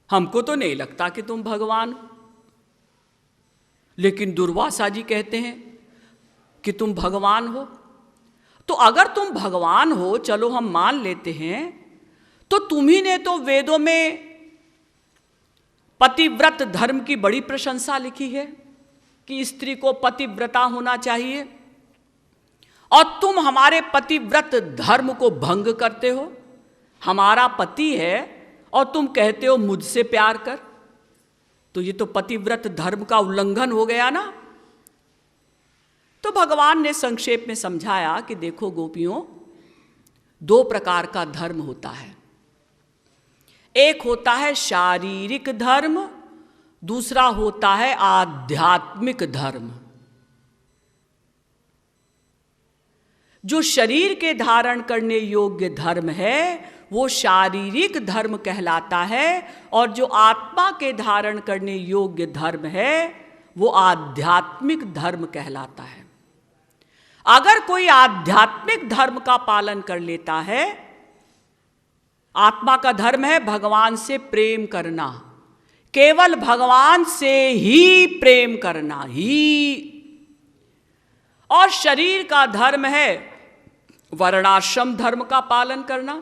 हमको तो नहीं लगता कि तुम भगवान हो। लेकिन दुर्वासा जी कहते हैं कि तुम भगवान हो। तो अगर तुम भगवान हो, चलो हम मान लेते हैं, तो तुम्ही ने तो वेदों में पतिव्रत धर्म की बड़ी प्रशंसा लिखी है कि स्त्री को पतिव्रता होना चाहिए, और तुम हमारे पतिव्रत धर्म को भंग करते हो। हमारा पति है और तुम कहते हो मुझसे प्यार कर, तो ये तो पतिव्रत धर्म का उल्लंघन हो गया ना। तो भगवान ने संक्षेप में समझाया कि देखो गोपियों, दो प्रकार का धर्म होता है। एक होता है शारीरिक धर्म, दूसरा होता है आध्यात्मिक धर्म। जो शरीर के धारण करने योग्य धर्म है वो शारीरिक धर्म कहलाता है, और जो आत्मा के धारण करने योग्य धर्म है वो आध्यात्मिक धर्म कहलाता है। अगर कोई आध्यात्मिक धर्म का पालन कर लेता है, आत्मा का धर्म है भगवान से प्रेम करना, केवल भगवान से ही प्रेम करना ही, और शरीर का धर्म है वर्णाश्रम धर्म का पालन करना।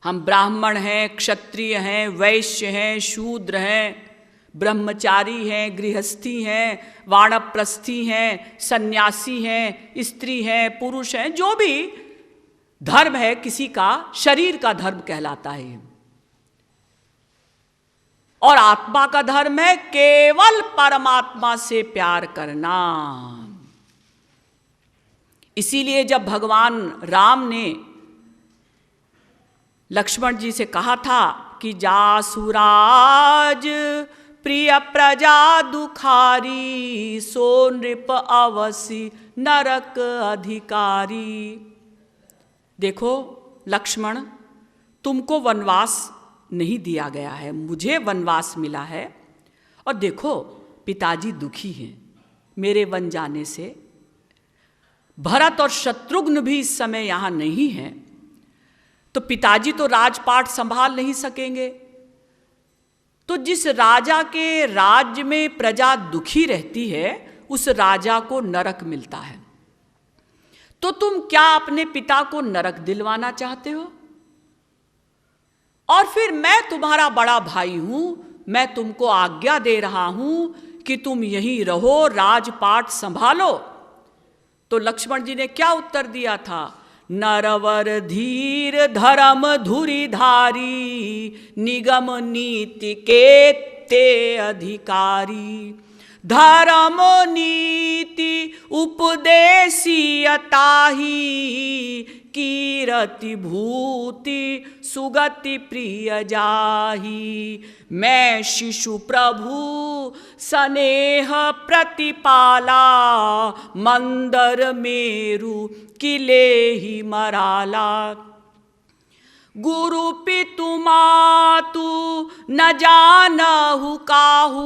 हम ब्राह्मण हैं, क्षत्रिय हैं, वैश्य हैं, शूद्र हैं, ब्रह्मचारी हैं, गृहस्थी हैं, वानप्रस्थी हैं, सन्यासी हैं, स्त्री हैं, पुरुष हैं, जो भी धर्म है किसी का, शरीर का धर्म कहलाता है। और आत्मा का धर्म है केवल परमात्मा से प्यार करना। इसीलिए जब भगवान राम ने लक्ष्मण जी से कहा था कि जासुराज प्रिय प्रजा दुखारी, सो नृप अवसी नरक अधिकारी। देखो लक्ष्मण, तुमको वनवास नहीं दिया गया है, मुझे वनवास मिला है। और देखो पिताजी दुखी हैं मेरे वन जाने से। भरत और शत्रुघ्न भी इस समय यहाँ नहीं हैं, तो पिताजी तो राजपाट संभाल नहीं सकेंगे। तो जिस राजा के राज्य में प्रजा दुखी रहती है उस राजा को नरक मिलता है। तो तुम क्या अपने पिता को नरक दिलवाना चाहते हो? और फिर मैं तुम्हारा बड़ा भाई हूं, मैं तुमको आज्ञा दे रहा हूं कि तुम यहीं रहो, राजपाट संभालो। तो लक्ष्मण जी ने क्या उत्तर दिया था? नरवर धीर धर्म धुरीधारी, निगम नीति के ते अधिकारी। धर्म नीति उपदेशियताही, कीरति भूति सुगति प्रिय जाही। मैं शिशु प्रभु स्नेह प्रतिपाला, मंदर मेरु किले ही मराला। गुरु पितु मातु न जानहु काहू,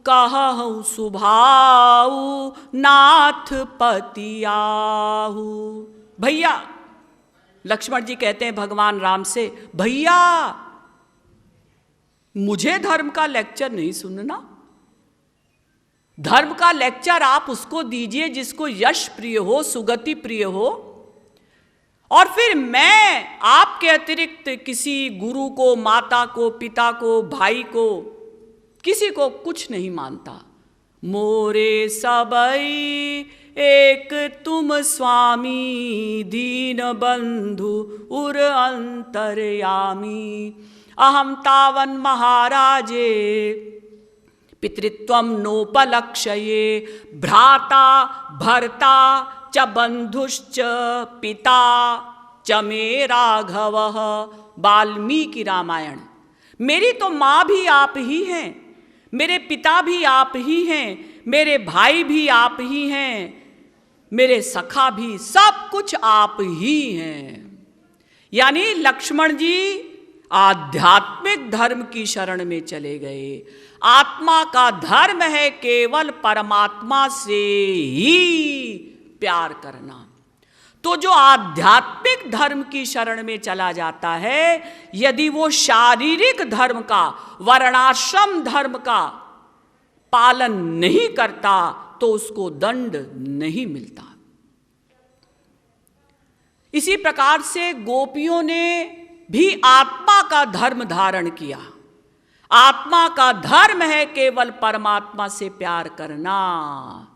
कहहु सुभाऊ नाथ पतियाहू। भैया, लक्ष्मण जी कहते हैं भगवान राम से, भैया मुझे धर्म का लेक्चर नहीं सुनना। धर्म का लेक्चर आप उसको दीजिए जिसको यश प्रिय हो, सुगति प्रिय हो। और फिर मैं आपके अतिरिक्त किसी गुरु को, माता को, पिता को, भाई को, किसी को कुछ नहीं मानता। मोरे सबई एक तुम स्वामी, दीन बंधु उर अंतर्यामी। अहम तावन महाराजे पितृत्वम नोपलक्ष्ये, भ्राता भर्ता च बंधुश्च पिता च मे राघवः। वाल्मीकि रामायण। मेरी तो माँ भी आप ही हैं, मेरे पिता भी आप ही हैं, मेरे भाई भी आप ही हैं, मेरे सखा भी, सब कुछ आप ही हैं। यानी लक्ष्मण जी आध्यात्मिक धर्म की शरण में चले गए। आत्मा का धर्म है केवल परमात्मा से ही प्यार करना। तो जो आध्यात्मिक धर्म की शरण में चला जाता है, यदि वो शारीरिक धर्म का, वर्णाश्रम धर्म का पालन नहीं करता तो उसको दंड नहीं मिलता। इसी प्रकार से गोपियों ने भी आत्मा का धर्म धारण किया। आत्मा का धर्म है केवल परमात्मा से प्यार करना।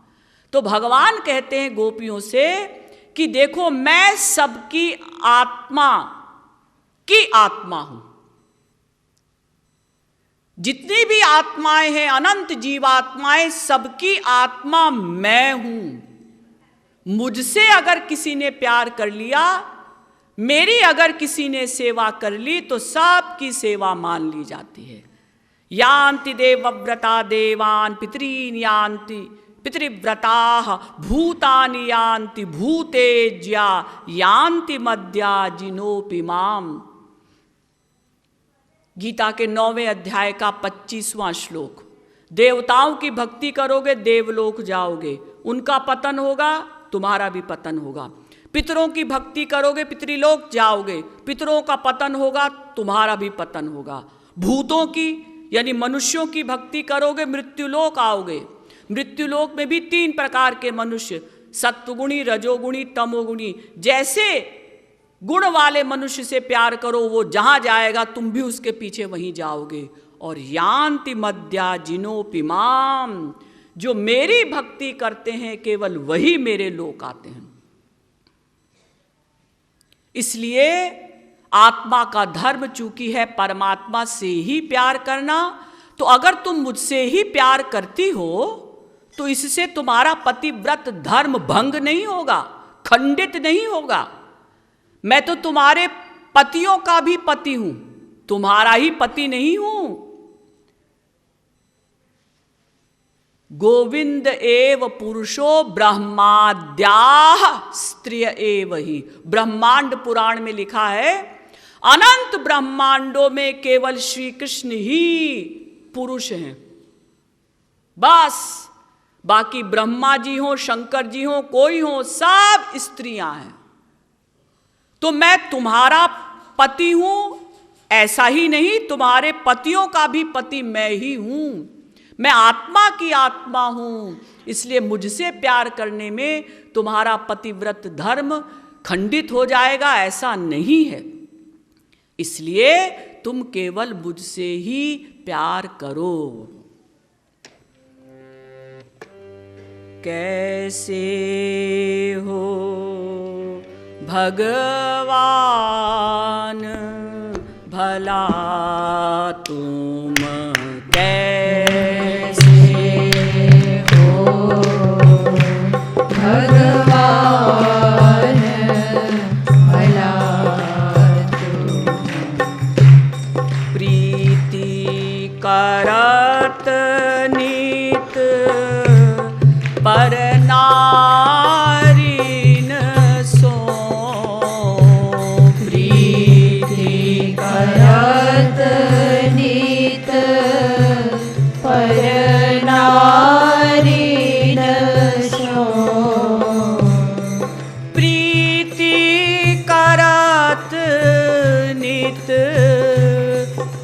तो भगवान कहते हैं गोपियों से कि देखो, मैं सबकी आत्मा की आत्मा हूं। जितनी भी आत्माएं हैं, अनंत जीवात्माएं, सबकी आत्मा मैं हूं। मुझसे अगर किसी ने प्यार कर लिया, मेरी अगर किसी ने सेवा कर ली, तो सबकी सेवा मान ली जाती है। यान्ति देवव्रता देवान् पितॄन् यान्ति पितृव्रताः भूतानि यान्ति भूतेज्या यान्ति मद्या जिनोपि माम्। गीता के 9वें अध्याय का 25वां श्लोक। देवताओं की भक्ति करोगे, देवलोक जाओगे, उनका पतन होगा, तुम्हारा भी पतन होगा। पितरों की भक्ति करोगे, पितृलोक जाओगे, पितरों का पतन होगा, तुम्हारा भी पतन होगा। भूतों की यानी मनुष्यों की भक्ति करोगे, मृत्युलोक आओगे। मृत्युलोक में भी 3 प्रकार के मनुष्य, सत्वगुणी, रजोगुणी, तमोगुणी। जैसे गुण वाले मनुष्य से प्यार करो, वो जहां जाएगा तुम भी उसके पीछे वहीं जाओगे। और यान्ति मद्या जिनोपि माम्, जो मेरी भक्ति करते हैं केवल वही मेरे लोक आते हैं। इसलिए आत्मा का धर्म चूंकि है परमात्मा से ही प्यार करना, तो अगर तुम मुझसे ही प्यार करती हो तो इससे तुम्हारा पतिव्रत धर्म भंग नहीं होगा, खंडित नहीं होगा। मैं तो तुम्हारे पतियों का भी पति हूं, तुम्हारा ही पति नहीं हूं। गोविंद एव पुरुषो ब्रह्माद्याः स्त्रिय एव ही। ब्रह्मांड पुराण में लिखा है, अनंत ब्रह्मांडों में केवल श्री कृष्ण ही पुरुष हैं, बस। बाकी ब्रह्मा जी हो, शंकर जी हो, कोई हो, सब स्त्रियां हैं। तो मैं तुम्हारा पति हूं, ऐसा ही नहीं, तुम्हारे पतियों का भी पति मैं ही हूं। मैं आत्मा की आत्मा हूं, इसलिए मुझसे प्यार करने में तुम्हारा पतिव्रत धर्म खंडित हो जाएगा, ऐसा नहीं है। इसलिए तुम केवल मुझसे ही प्यार करो। कैसे हो भगवान भला तुम, कैसे हो भगवान भला तुम। प्रीति करत नित पर नारीन सो। प्रीति करत नित पर नारीन सो। प्रीति करत नित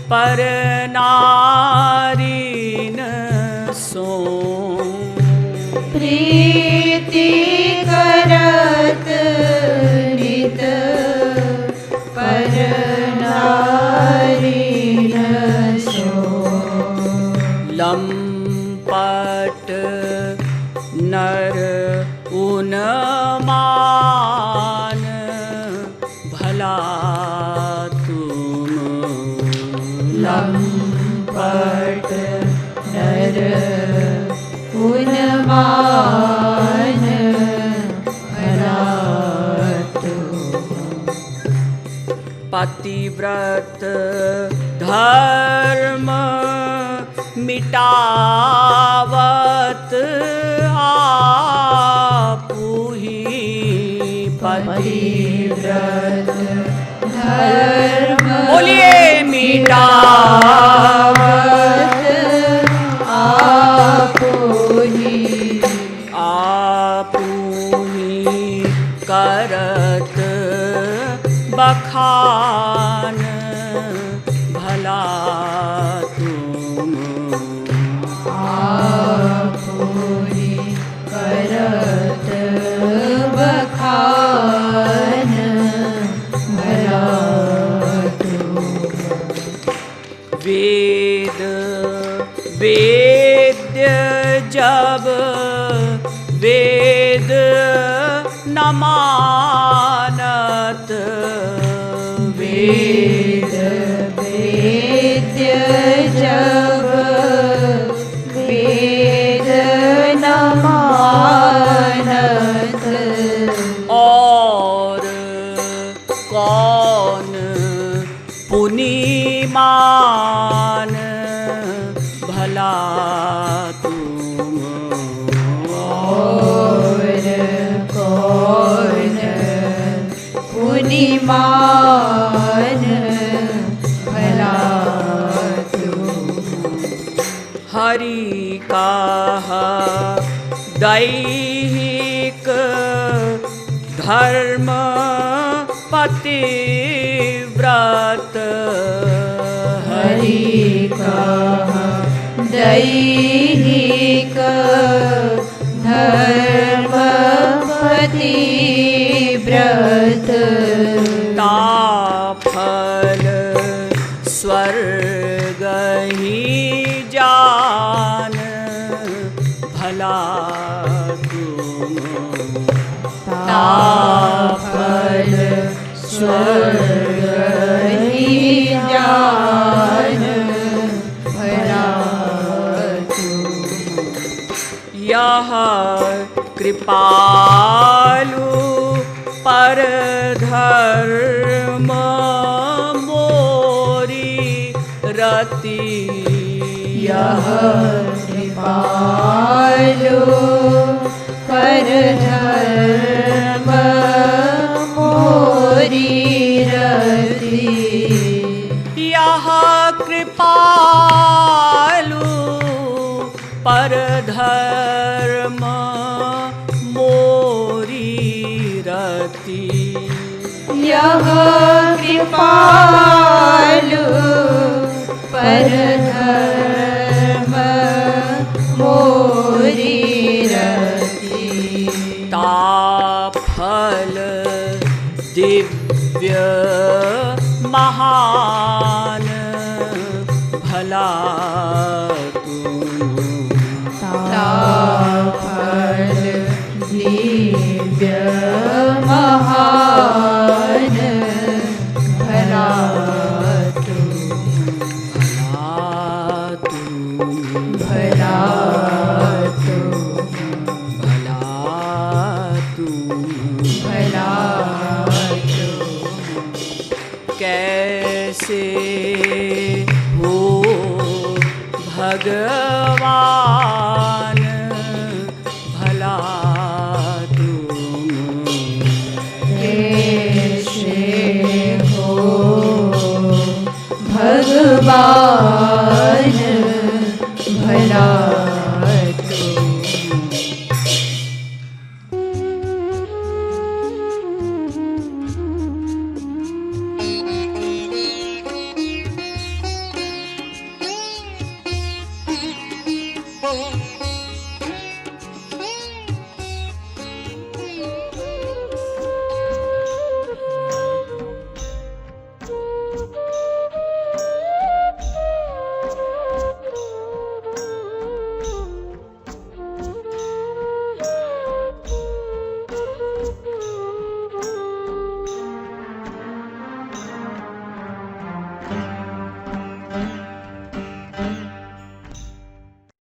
पर नारीन सो। प्रीति करत नित पर नारीन सो। लंपट नर उन्मान भला तुम। लंपट नर उन्मान भला तुम। पतिव्रत धर्म मिटावत आपू ही। पतिव्रत धर्म बोलिए मिटावत आपू ही। आपू ही कर वेद वेद्य जब वेद न मानत, वेद वेद्य जब वेद न मानत, और कौन पुनीमान भला तुम, और कौन पुनीमान भला तुम। हरि का दैहिक धर्म पतिव्रत, हरि का दैहिक धर्म पतिव्रत, ताफल स्वर्ग ही जान भला तुम, ताफल स्वर्ग ही जान भला तुम। यह कृपालु पर धर्म मोरी रति, यह कृपालु पर धर्म मोरी रति, यह कृपालु पर धर्म मोरी रति, यह कृपालु पर धर्म मोरी रति, ताफल दिव्य महान भला तुम, ताफल दिव्य महान भला तुम, भला तुम, भला तुम, भला तुम। कैसे हो भगवान भला तुम, कैसे हो भगवान